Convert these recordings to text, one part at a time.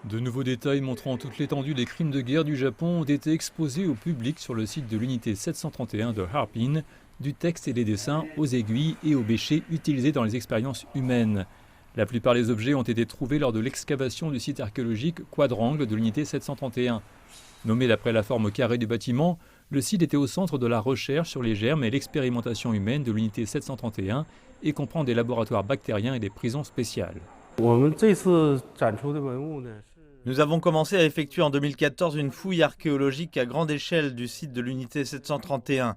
De nouveaux détails montrant toute l'étendue des crimes de guerre du Japon ont été exposés au public sur le site de l'unité 731 de Harbin, du texte et des dessins aux aiguilles et aux bêchers utilisés dans les expériences humaines. La plupart des objets ont été trouvés lors de l'excavation du site archéologique Quadrangle de l'unité 731. Nommé d'après la forme carrée du bâtiment, le site était au centre de la recherche sur les germes et l'expérimentation humaine de l'unité 731 et comprend des laboratoires bactériens et des prisons spéciales. Nous avons commencé à effectuer en 2014 une fouille archéologique à grande échelle du site de l'unité 731.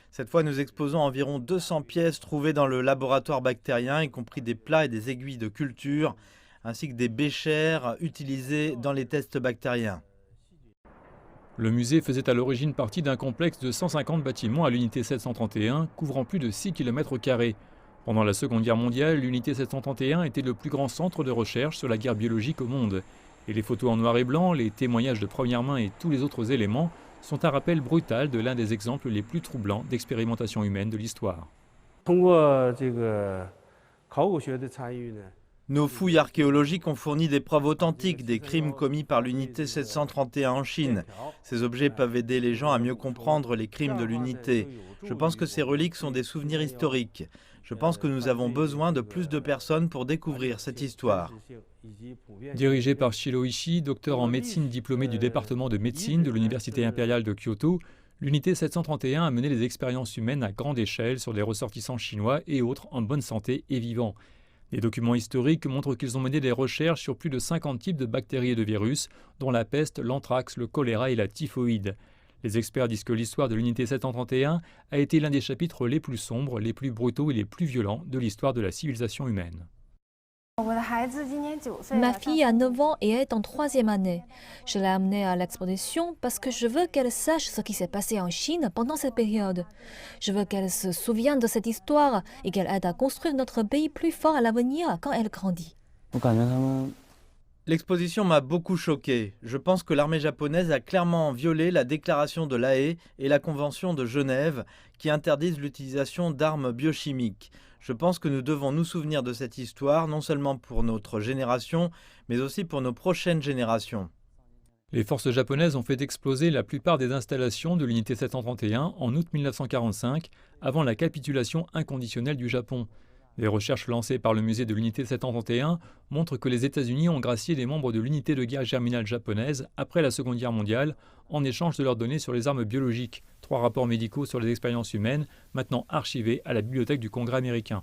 Cette fois, nous exposons environ 200 pièces trouvées dans le laboratoire bactérien, y compris des plats et des aiguilles de culture, ainsi que des béchères utilisées dans les tests bactériens. Le musée faisait à l'origine partie d'un complexe de 150 bâtiments à l'unité 731, couvrant plus de 6 km². Pendant la Seconde Guerre mondiale, l'unité 731 était le plus grand centre de recherche sur la guerre biologique au monde. Et les photos en noir et blanc, les témoignages de première main et tous les autres éléments sont un rappel brutal de l'un des exemples les plus troublants d'expérimentation humaine de l'histoire. Nos fouilles archéologiques ont fourni des preuves authentiques des crimes commis par l'unité 731 en Chine. Ces objets peuvent aider les gens à mieux comprendre les crimes de l'unité. Je pense que ces reliques sont des souvenirs historiques. Je pense que nous avons besoin de plus de personnes pour découvrir cette histoire. Dirigé par Shiro Ishii, docteur en médecine diplômé du département de médecine de l'Université impériale de Kyoto, l'unité 731 a mené des expériences humaines à grande échelle sur des ressortissants chinois et autres en bonne santé et vivants. Les documents historiques montrent qu'ils ont mené des recherches sur plus de 50 types de bactéries et de virus, dont la peste, l'anthrax, le choléra et la typhoïde. Les experts disent que l'histoire de l'unité 731 a été l'un des chapitres les plus sombres, les plus brutaux et les plus violents de l'histoire de la civilisation humaine. Ma fille a 9 ans et est en 3e année. Je l'ai amenée à l'exposition parce que je veux qu'elle sache ce qui s'est passé en Chine pendant cette période. Je veux qu'elle se souvienne de cette histoire et qu'elle aide à construire notre pays plus fort à l'avenir quand elle grandit. L'exposition m'a beaucoup choqué. Je pense que l'armée japonaise a clairement violé la déclaration de La Haye et la convention de Genève qui interdisent l'utilisation d'armes biochimiques. Je pense que nous devons nous souvenir de cette histoire, non seulement pour notre génération, mais aussi pour nos prochaines générations. Les forces japonaises ont fait exploser la plupart des installations de l'unité 731 en août 1945, avant la capitulation inconditionnelle du Japon. Les recherches lancées par le musée de l'unité 731 montrent que les États-Unis ont gracié les membres de l'unité de guerre germinale japonaise après la Seconde Guerre mondiale en échange de leurs données sur les armes biologiques. 3 rapports médicaux sur les expériences humaines, maintenant archivés à la Bibliothèque du Congrès américain.